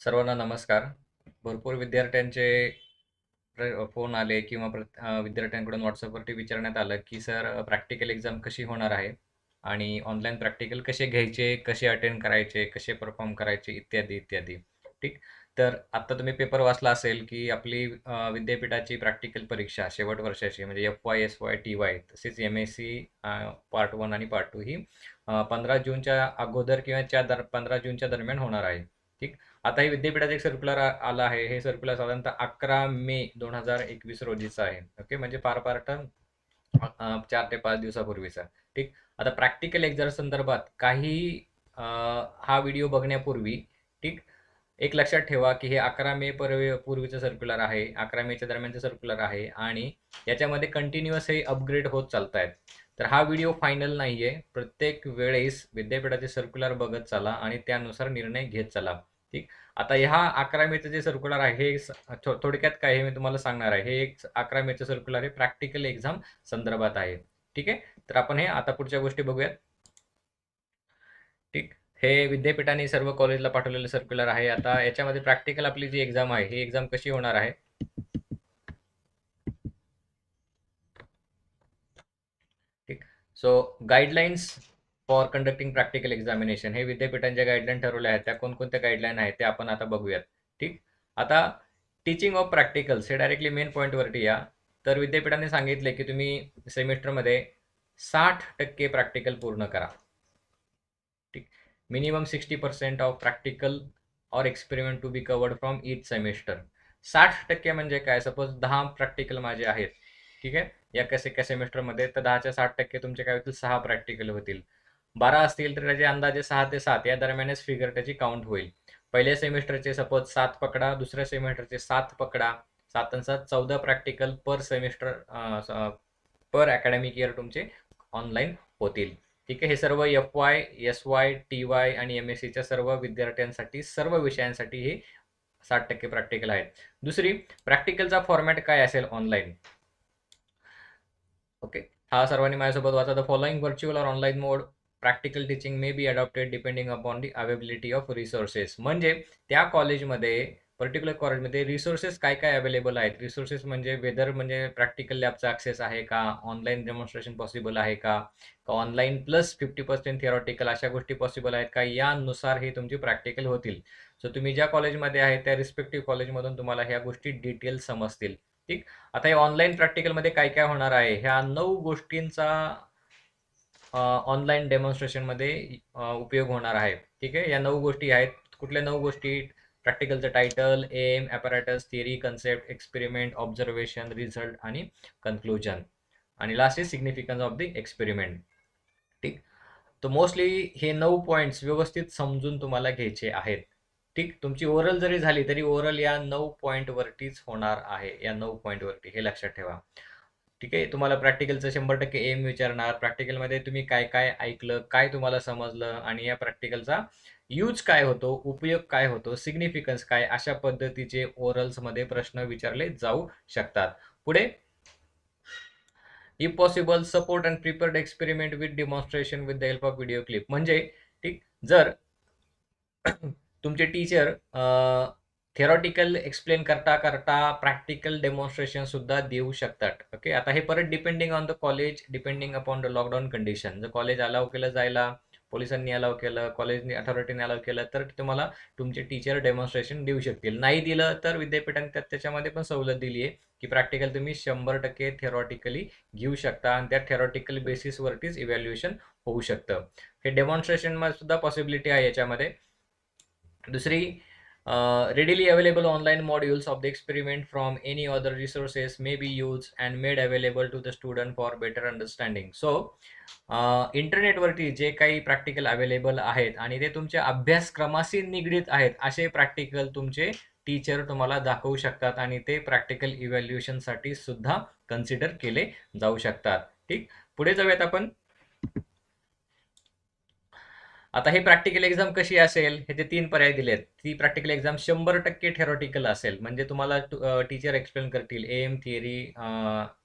सर्वांना नमस्कार. भरपूर विद्यार्थ्यांचे फोन आले किंवा विद्यार्थ्यांकडून WhatsAppवरती विचारण्यात आलं, की "सर प्रॅक्टिकल एक्झाम कशी होणार आहे? आणि ऑनलाईन प्रॅक्टिकल कसे घ्यायचे, कसे अटेंड करायचे, कसे परफॉर्म करायचे?" इत्यादी, इत्यादी. ठीक. तर आत्ता तुम्ही पेपर वाचला असेल, की आपली विद्यापीठाची प्रॅक्टिकल परीक्षा शेवट वर्षाची म्हणजे FY, SY, TY तसेच MSc पार्ट 1 आणि पार्ट 2 ही 15 जूनच्या अगोदर किंवा 15 जूनच्या दरम्यान होणार आहे. ठीक. आता हे विद्यापीठाचा एक सर्क्युलर आला आहे. हे सर्क्युलर साधारणतः 11 मे 2021 रोजीचं आहे. ओके. म्हणजे फार फार तर 4 ते 5 दिवसापूर्वीचा. ठीक. आता प्रॅक्टिकल एक्झाम संदर्भात काही हा व्हिडिओ बघण्यापूर्वी ठीक, एक लक्षात ठेवा, की हे 11 मे पूर्वीचं सर्क्युलर आहे. 11 मेच्या दरम्यानचं सर्क्युलर आहे आणि याच्यामध्ये कंटिन्युअस हे अपग्रेड होत चालतायत. तर हा व्हिडिओ फायनल नाहीये. प्रत्येक वेळेस विद्यापीठाचे सर्क्युलर बघत चला आणि त्यानुसार निर्णय घेत चला. ठीक. आता ह्या 11 मेचं जे सर्क्युलर आहे हे थोडक्यात काय हे मी तुम्हाला सांगणार आहे. हे एक 11 मेचं सर्क्युलर आहे प्रॅक्टिकल एक्झाम संदर्भात आहे. ठीक आहे. तर आपण हे आता पुढच्या गोष्टी बघूयात. ठीक. हे विद्यापीठाने सर्व कॉलेजला पाठवलेलं सर्क्युलर आहे. आता याच्यामध्ये प्रॅक्टिकल आपली जी एक्झाम आहे, ही एक्झाम कशी होणार आहे? ठीक. So guidelines for conducting practical examination हे विद्यापीठांच्या गाईडलाईन ठरवल्या आहेत. त्या कोणकोणत्या गाईडलाईन आहेत ते आपण आता बघूयात. ठीक. आता टीचिंग ऑफ प्रॅक्टिकल्स हे डायरेक्टली मेन पॉईंटवरती या. तर विद्यापीठाने सांगितले की तुम्ही सेमिस्टरमध्ये 60% प्रॅक्टिकल पूर्ण करा. ठीक. मिनिमम 60% ऑफ प्रॅक्टिकल और experiment to be covered from each semester. 60% म्हणजे काय? सपोज 10 प्रॅक्टिकल माझे आहेत. ठीक आहे. या एका सेमिस्टरमध्ये तर 10च्या 60% तुमचे काय होतील? 6 प्रॅक्टिकल होतील. 12 असतील तर त्याचे अंदाजे 6 ते 7 या दरम्यानच फिगर त्याची काउंट होईल. पहिल्या सेमिस्टरचे सपोज 7 पकडा, दुसऱ्या सेमिस्टरचे 7 पकडा. 7 आणि 7 14 प्रॅक्टिकल पर सेमिस्टर पर अकॅडमिक इयर तुमचे ऑनलाईन होतील. ठीक आहे. हे सर्व FY, SY, TY आणि MSCच्या सर्व विद्यार्थ्यांसाठी, सर्व विषयांसाठी हे 60% प्रॅक्टिकल आहेत. दुसरी, प्रॅक्टिकलचा फॉर्मॅट काय असेल ऑनलाईन? ओके. हा सर्वांनी माझ्यासोबत वाचा. द फॉलोइंग व्हर्च्युअल और online mode practical teaching may be adopted depending upon the availability of resources. म्हणजे त्या कॉलेजमध्ये, पर्टिक्युलर कॉलेजमध्ये रिसोर्सेस काय काय अवेलेबल आहेत? रिसोर्सेस म्हणजे वेदर म्हणजे प्रॅक्टिकल लॅबचा ॲक्सेस आहे का? ऑनलाईन डेमॉन्स्ट्रेशन पॉसिबल आहे का? ऑनलाईन प्लस 50% थिअरॉटिकल अशा गोष्टी पॉसिबल आहेत का? यानुसार हे तुमचे प्रॅक्टिकल होतील. सो तुम्ही ज्या कॉलेजमध्ये आहे त्या रिस्पेक्टिव्ह कॉलेजमधून तुम्हाला ह्या गोष्टी डिटेल समजतील. ठीक. आता हे ऑनलाईन प्रॅक्टिकलमध्ये काय काय होणार आहे? ह्या 9 गोष्टींचा ऑनलाईन डेमॉन्स्ट्रेशनमध्ये उपयोग होणार आहे. ठीक आहे. या 9 गोष्टी आहेत. कुठल्या 9 गोष्टी? प्रॅक्टिकलचं title, aim, apparatus, theory, concept, experiment, observation, result आणि कन्क्लुजन. आणि last is significance of the experiment. ठीक. तर मोस्टली हे 9 पॉईंट्स व्यवस्थित समजून तुम्हाला घ्यायचे आहेत. ठीक. तुमची ओरल जरी झाली तरी ओरल या 9 पॉईंटवरतीच होणार आहे. या 9 पॉईंटवरती हे लक्षात ठेवा. ठीक आहे. तुम्हाला प्रॅक्टिकलचं 100% एम विचारणार. प्रॅक्टिकलमध्ये तुम्ही काय काय ऐकलं, काय तुम्हाला समजलं आणि या प्रॅक्टिकलचा यूज काय होतो, उपयोग काय होतो, सिग्निफिकन्स काय, अशा पद्धतीचे ओरल्समध्ये प्रश्न विचारले जाऊ शकतात. पुढे, if possible support and prepared experiment with demonstration with the help of video clip. म्हणजे ठीक, जर तुमचे टीचर थेरॉटिकल एक्सप्लेन करता करता प्रॅक्टिकल डेमॉन्स्ट्रेशन सुद्धा देऊ शकतात. ओके. आता हे परत depending on the college, depending upon the lockdown condition. जर कॉलेज अलाव केलं जायला, पोलिसांनी अलाव केलं, कॉलेजने अथॉरिटीने अलाव केलं तर तुम्हाला तुमचे टीचर डेमॉन्स्ट्रेशन देऊ शकतील. नाही दिलं तर विद्यापीठाने त्याच्यामध्ये पण सवलत दिली आहे की प्रॅक्टिकल तुम्ही 100% थेरॉटिकली घेऊ शकता आणि त्या थेरॉटिकल बेसिसवरतीच इव्हॅल्युएशन होऊ शकतं. हे डेमॉन्स्ट्रेशनमध्ये सुद्धा पॉसिबिलिटी आहे याच्यामध्ये. दुसरी, readily available online modules of the experiment from any other resources may be used and made available to the student for better understanding. So इंटरनेटवरती जे काही प्रॅक्टिकल अवेलेबल आहेत आणि ते तुमच्या अभ्यासक्रमाशी निगडीत आहेत असे प्रॅक्टिकल तुमचे टीचर तुम्हाला दाखवू शकतात आणि ते प्रॅक्टिकल इव्हॅल्युएशनसाठी सुद्धा कन्सिडर केले जाऊ शकतात. ठीक. पुढे जाऊयात आपण. आता हे प्रॅक्टिकल एक्झाम कशी असेल? हे जे 3 पर्याय दिलेत. ती प्रॅक्टिकल एक्झाम 100% थेरॉटिकल असेल. म्हणजे तुम्हाला टीचर एक्सप्लेन करतील um, theory,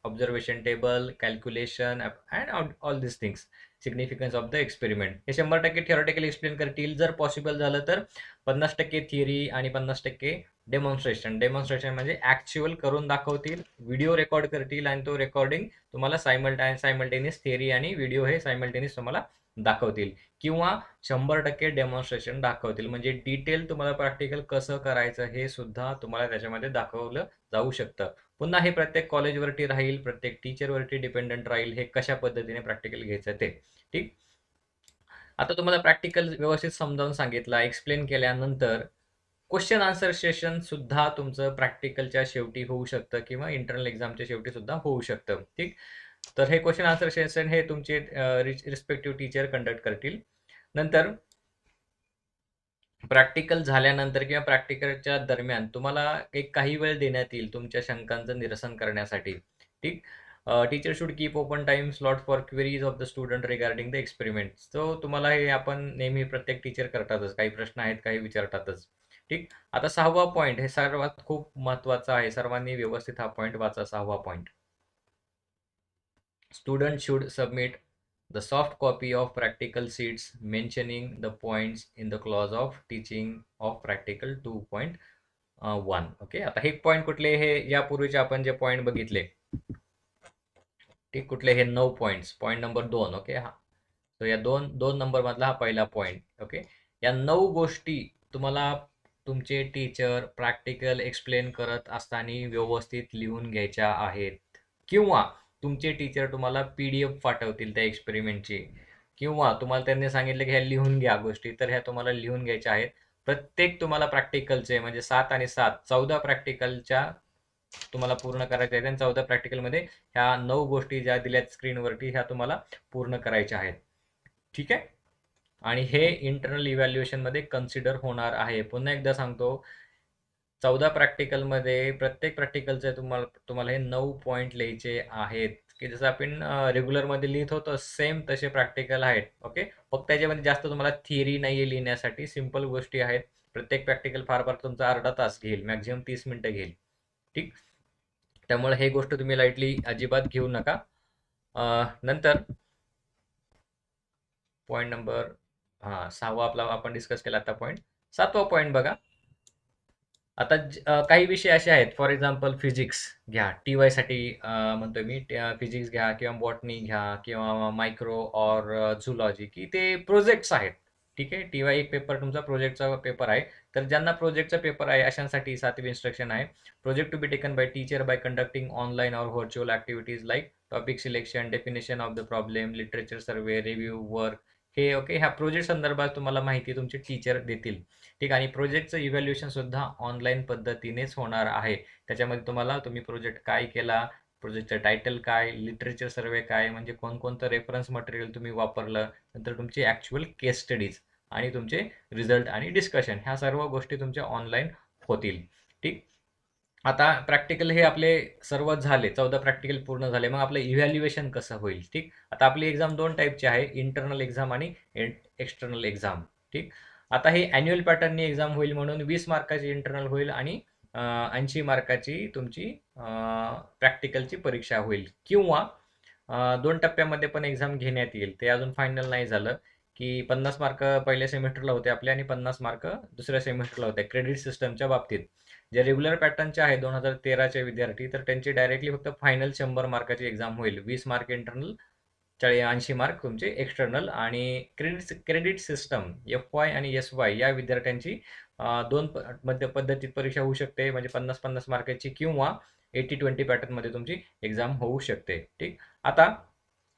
observation table, calculation and all this things. Significance of the experiment. हे 100% थिअरॉटिकली एक्सप्लेन करतील. जर पॉसिबल झालं तर 50% थिअरी आणि 50% डेमॉन्स्ट्रेशन. डेमॉन्स्ट्रेशन म्हणजे ॲक्च्युअल करून दाखवतील, व्हिडिओ रेकॉर्ड करतील आणि तो रेकॉर्डिंग तुम्हाला सायमल्टेनियस थिअरी आणि व्हिडिओ हे सायमल्टेनियस तुम्हाला दाखवतील. किंवा 100% डेमॉन्स्ट्रेशन दाखवतील, म्हणजे डिटेल तुम्हाला प्रॅक्टिकल कसं करायचं हे सुद्धा तुम्हाला त्याच्यामध्ये दाखवलं जाऊ शकतं. पुन्हा हे प्रत्येक कॉलेजवरती राहील, प्रत्येक टीचरवरती डिपेंडंट राहील, हे कशा पद्धतीने प्रॅक्टिकल घ्यायचं ते. ठीक. आता तुम्हाला प्रॅक्टिकल व्यवस्थित समजावून सांगितलं, एक्सप्लेन केल्यानंतर क्वेश्चन आन्सर सेशन सुद्धा तुमचं प्रॅक्टिकलच्या शेवटी होऊ शकतं किंवा इंटरनल एक्झामच्या शेवटी सुद्धा होऊ शकतं. ठीक. तर हे क्वेश्चन आन्सर सेशन हे तुमचे रिस्पेक्टिव्ह टीचर कंडक्ट करतील. नंतर प्रॅक्टिकल झाल्यानंतर किंवा प्रॅक्टिकलच्या दरम्यान तुम्हाला एक काही वेळ देण्यात येईल तुमच्या शंकांचं निरसन करण्यासाठी. ठीक. Teacher should keep open time slot for queries of the student regarding the experiment. So तुम्हाला हे आपण नेहमी प्रत्येक टीचर करतातच, काही प्रश्न आहेत काही विचारतातच. ठीक. आता 6वा पॉईंट हे सर्वात खूप महत्वाचा आहे, सर्वांनी व्यवस्थित हा पॉईंट वाचा. 6वा point, student should submit the soft copy of practical sheets mentioning the points in the clause of teaching of practical 2.1. Okay. आता हे पॉईंट कुठले, हे यापूर्वीचे आपण जे पॉईंट बघितले, ठीक, कुठले हे 9 पॉईंट्स. Point number 2. ओके. हा, तो या दोन नंबर मधला हा पहिला पॉईंट. ओके. या 9 गोष्टी तुम्हाला तुमचे टीचर प्रॅक्टिकल एक्सप्लेन करत असताना व्यवस्थित लिहून घ्यायच्या आहेत. किंवा तुमचे टीचर तुम्हाला PDF पाठवतील त्या एक्सपेरिमेंटची, किंवा तुम्हाला त्यांनी सांगितलं की ह्या लिहून घ्या गोष्टी, तर ह्या तुम्हाला लिहून घ्यायच्या आहेत. प्रत्येक तुम्हाला प्रॅक्टिकलचे म्हणजे 7 आणि 7 14 प्रॅक्टिकलच्या तुम्हाला पूर्ण करायच्या आहेत. आणि 14 प्रॅक्टिकलमध्ये ह्या 9 गोष्टी ज्या दिल्यात स्क्रीनवरती ह्या तुम्हाला पूर्ण करायच्या आहेत. ठीक आहे. आणि हे इंटरनल इव्हॅल्युएशनमध्ये कन्सिडर होणार आहे. पुन्हा एकदा सांगतो, 14 प्रॅक्टिकलमध्ये प्रत्येक प्रॅक्टिकलचे तुम्हाला हे 9 पॉईंट लिहायचे आहेत, की जसं आपण रेग्युलरमध्ये लिहित होतो सेम तसे प्रॅक्टिकल आहेत. ओके. फक्त त्याच्यामध्ये जास्त तुम्हाला थिअरी नाही आहे लिहिण्यासाठी, सिंपल गोष्टी आहेत. प्रत्येक प्रॅक्टिकल फार फार तुमचा अर्धा तास घेईल, मॅक्झिमम 30 मिनिटं घेईल. ठीक. त्यामुळे हे गोष्ट तुम्ही लाईटली अजिबात घेऊ नका. नंतर पॉईंट नंबर 6वा आपला आपण डिस्कस केला आता पॉईंट. 7वा पॉईंट बघा. आता काही विषय असे आहेत, फॉर एक्झाम्पल फिजिक्स घ्या, TY साठी म्हणतोय मी, फिजिक्स घ्या किंवा बॉटनी घ्या किंवा मायक्रो ऑर झुलॉजी, की ते प्रोजेक्ट्स आहेत. ठीक आहे. TY एक पेपर तुमचा प्रोजेक्टचा पेपर आहे. तर ज्यांना प्रोजेक्टचा पेपर आहे अशांसाठी 7वी इन्स्ट्रक्शन आहे. Project to be taken by teacher by conducting online or virtual activities like topic selection, definition of the problem, literature survey, review work. हे ओके. ह्या प्रोजेक्ट संदर्भात तुम्हाला माहिती तुमचे टीचर देतील. ठीक. आणि प्रोजेक्टचं इव्हॅल्युएशन सुद्धा ऑनलाईन पद्धतीनेच होणार आहे. त्याच्यामध्ये तुम्ही प्रोजेक्ट काय केला, प्रोजेक्टचं टायटल काय, लिटरेचर सर्वे काय, म्हणजे कोणकोणतं रेफरन्स मटेरियल तुम्ही वापरलं, नंतर तुमची ॲक्च्युअल केस स्टडीज आणि तुमचे रिझल्ट आणि डिस्कशन, ह्या सर्व गोष्टी तुमच्या ऑनलाईन होतील. ठीक. आता प्रॅक्टिकल हे आपले सर्व झाले, 14 प्रॅक्टिकल पूर्ण झाले. मग आपलं इव्हॅल्युएशन कसं होईल? ठीक. आता आपली एक्झाम 2 टाईपची आहे, इंटरनल एक्झाम आणि एक्सटर्नल एक्झाम. ठीक. आता हे ॲन्युअल पॅटर्ननी एक्झाम होईल, म्हणून 20 मार्काची इंटरनल होईल आणि 80 मार्काची तुमची प्रॅक्टिकलची परीक्षा होईल. किंवा 2 टप्प्यामध्ये पण एक्झाम घेण्यात येईल. ते अजून फायनल नाही झालं, की 50 मार्क पहिल्या सेमिस्टरला होते आपले आणि 50 मार्क दुसऱ्या सेमिस्टरला होते क्रेडिट सिस्टमच्या बाबतीत. जे रेग्युलर पॅटर्नचे आहे 2013चे विद्यार्थी, तर त्यांची डायरेक्टली फक्त फायनल 100 मार्काची एक्झाम होईल. 20 मार्क इंटरनल, 80 मार्क तुमचे एक्सटर्नल. आणि क्रेडिट सिस्टम FY आणि SY या विद्यार्थ्यांची 2 पद्धतीत परीक्षा होऊ शकते, म्हणजे 50-50 मार्काची किंवा 80-20 पॅटर्नमध्ये तुमची एक्झाम होऊ शकते. ठीक. आता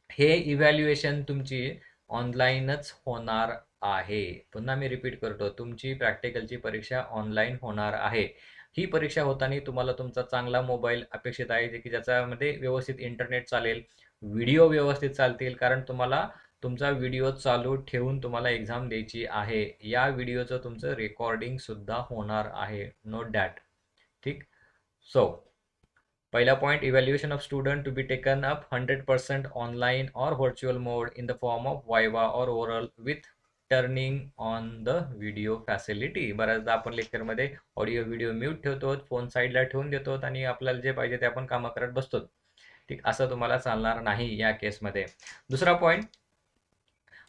हे इव्हॅल्युएशन तुमची ऑनलाईनच होणार आहे. पुन्हा मी रिपीट करतो, तुमची प्रॅक्टिकलची परीक्षा ऑनलाईन होणार आहे. ही परीक्षा होताना तुम्हाला तुमचा चांगला मोबाईल अपेक्षित आहे, जे की ज्याच्यामध्ये व्यवस्थित इंटरनेट चालेल, व्हिडिओ व्यवस्थित चालतील, कारण तुम्हाला तुमचा व्हिडिओ चालू ठेवून तुम्हाला एक्झाम द्यायची आहे. या व्हिडिओचं तुमचं रेकॉर्डिंग सुद्धा होणार आहे, नोट दॅट. ठीक. सो पहिला point, evaluation of student to be taken up 100% online or virtual mode in the form of viva or oral with turning on the video facility. बऱ्याचदा आपण लेक्चरमध्ये ऑडिओ व्हिडिओ म्यूट ठेवतो, phone साईडला ठेवून देतो आणि आपल्याला जे पाहिजे ते आपण कामं करत बसतो. ठीक. असं तुम्हाला चालणार नाही या केसमध्ये. दुसरा पॉईंट,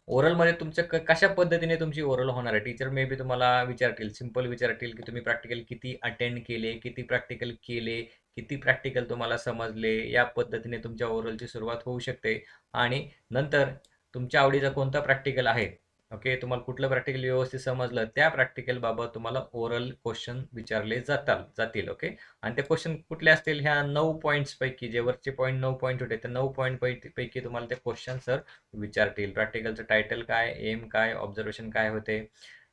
ओरलमध्ये तुमचं कशा पद्धतीने तुमची ओरल होणार आहे? टीचर मे बी तुम्हाला विचारतील, सिंपल विचारतील, की तुम्ही प्रॅक्टिकल किती अटेंड केले, किती प्रॅक्टिकल केले, किती प्रॅक्टिकल तुम्हाला समजले, या पद्धतीने तुमच्या ओरलची सुरुवात होऊ शकते. आणि नंतर तुमच्या आवडीचा कोणता प्रॅक्टिकल आहे, ओके, तुम्हाला कुठलं प्रॅक्टिकल व्यवस्थित समजलं, त्या प्रॅक्टिकल बाबत तुम्हाला ओरल क्वेश्चन विचारले जातील, ओके. आणि ते क्वेश्चन कुठले असतील? ह्या 9 पॉईंट्स पैकी, जे वरचे पॉईंट 9 पॉईंट होते, त्या 9 पॉईंट पैकी तुम्हाला ते क्वेश्चन सर विचारतील. प्रॅक्टिकलचं टायटल काय, एम काय, ऑब्झर्वेशन काय होते,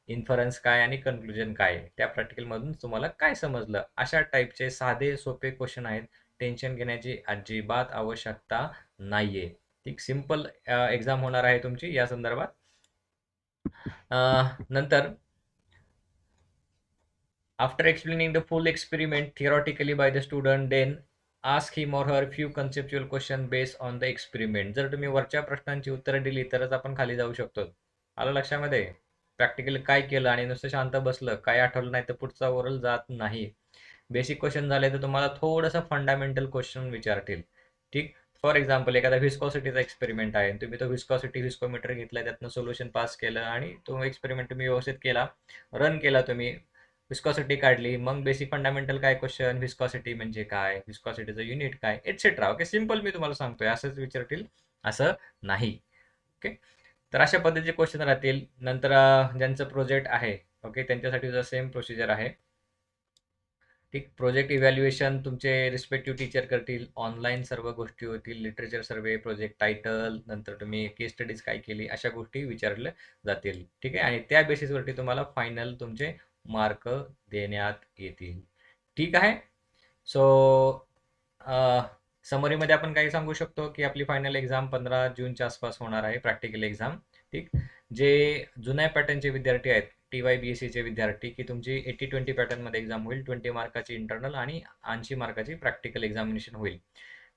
इन्फरन्स काय आणि कन्क्लुजन काय, त्या प्रॅक्टिकलमधून तुम्हाला काय समजलं, अशा टाईपचे साधे सोपे क्वेश्चन आहेत. टेन्शन घेण्याची अजिबात आवश्यकता नाहीये. ठीक, सिंपल एक्झाम होणार आहे तुमची या संदर्भात. नंतर after explaining the full experiment theoretically by the student, then ask him or her few conceptual question based on the experiment. जर तुम्ही वरच्या प्रश्नांची उत्तरं दिली तरच आपण खाली जाऊ शकतो. आलं लक्षामध्ये? प्रॅक्टिकली काय केलं आणि नुसतं शांत बसलं, काय आठवलं नाही तर पुढचा ओरल जात नाही. बेसिक क्वेश्चन झाले तर तुम्हाला थोडंसं फंडामेंटल क्वेश्चन विचारतील. ठीक, फॉर एक्झाम्पल एखादा व्हिस्कॉसिटीचा एक्सपेरिमेंट आहे, तुम्ही तो व्हिस्कोमीटर घेतला, त्यातनं सोल्युशन पास केलं आणि तो एक्सपेरिमेंट तुम्ही व्यवस्थित केला, रन केला तुम्ही, व्हिस्कॉसिटी काढली, मग बेसिक फंडामेंटल काय क्वेश्चन, व्हिस्कॉसिटी म्हणजे काय, व्हिस्कॉसिटीचं युनिट काय, एटसेट्रा. ओके, सिंपल मी तुम्हाला सांगतोय, असंच विचारतील असं नाही. ओके, तर अशा पद्धतीचे क्वेश्चन राहतील. नंतर ज्यांचं प्रोजेक्ट आहे, ओके, त्यांच्यासाठी सेम प्रोसिजर आहे. ठीक, प्रोजेक्ट इव्हॅल्युएशन तुमचे रिस्पेक्टिव्ह टीचर करतील, ऑनलाईन सर्व गोष्टी होतील, लिटरेचर सर्वे, प्रोजेक्ट टायटल, नंतर तुम्ही केस स्टडीज काय केली, अशा गोष्टी विचारल्या जातील. ठीक आहे, आणि त्या बेसिसवरती तुम्हाला फायनल तुमचे मार्क देण्यात येतील. ठीक आहे. सो समरीमध्ये आपण काही सांगू शकतो की आपली फायनल एक्झाम 15 जूनच्या आसपास होणार आहे, प्रॅक्टिकल एक्झाम. ठीक, जे जुन्या पॅटर्नचे विद्यार्थी आहेत, TYBSCचे विद्यार्थी, की तुमची 80-20 पॅटर्नमध्ये एक्झाम होईल. 20 मार्काची इंटरनल आणि 80 मार्काची प्रॅक्टिकल एक्झामिनेशन होईल.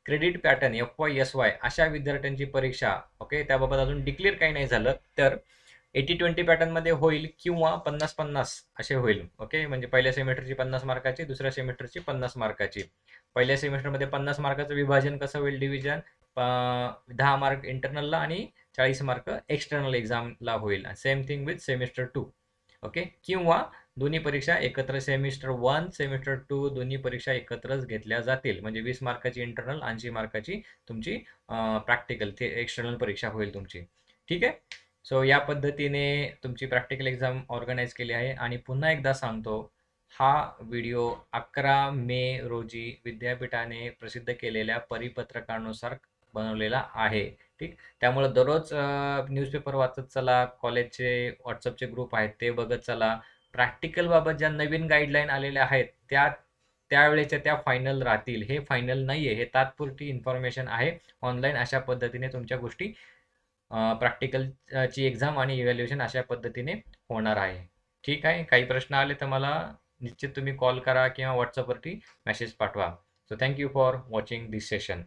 क्रेडिट पॅटर्न FY SY अशा विद्यार्थ्यांची परीक्षा, ओके, त्याबाबत अजून डिक्लेअर काही नाही झालं, तर 80-20 पॅटर्नमध्ये होईल किंवा 50-50 असे होईल. ओके, म्हणजे पहिल्या सेमिस्टरची 50 मार्काची, दुसऱ्या सेमिस्टरची 50 मार्काची. पहिल्या सेमिस्टरमध्ये 50 मार्काचं विभाजन कसं होईल, डिव्हिजन 10 मार्क इंटरनलला आणि 40 मार्क एक्सटर्नल एक्झामला होईल. Same thing with semester 2. Okay, किंवा दोन्ही परीक्षा एकत्र, सेमिस्टर 1 सेमिस्टर 2 दोन्ही परीक्षा एकत्रच घेतल्या जातील. म्हणजे 20 मार्काची इंटरनल, 80 मार्काची तुमची प्रॅक्टिकल ते एक्सटर्नल परीक्षा होईल तुमची. ठीक आहे. सो या पद्धतीने तुमची प्रॅक्टिकल एक्झाम ऑर्गनाईज केली आहे. आणि पुन्हा एकदा सांगतो, हा व्हिडिओ 11 मे रोजी विद्यापीठाने प्रसिद्ध केलेल्या परिपत्रकानुसार बनवलेला आहे. ठीक, त्यामुळे दररोज न्यूजपेपर वाचत चला, कॉलेजचे व्हॉट्सअपचे ग्रुप आहेत ते बघत चला. प्रॅक्टिकल बाबत ज्या नवीन गाईडलाईन आलेल्या आहेत त्यावेळेच्या त्या फायनल राहतील. हे फायनल नाहीये, हे तात्पुरती इन्फॉर्मेशन आहे. ऑनलाईन अशा पद्धतीने तुमच्या गोष्टी, प्रॅक्टिकलची एक्झाम आणि इव्हॅल्युएशन अशा पद्धतीने होणार आहे. ठीक आहे, काही प्रश्न आले तर मला निश्चित तुम्ही कॉल करा किंवा व्हॉट्सअपवरती मेसेज पाठवा. So thank you for watching this session.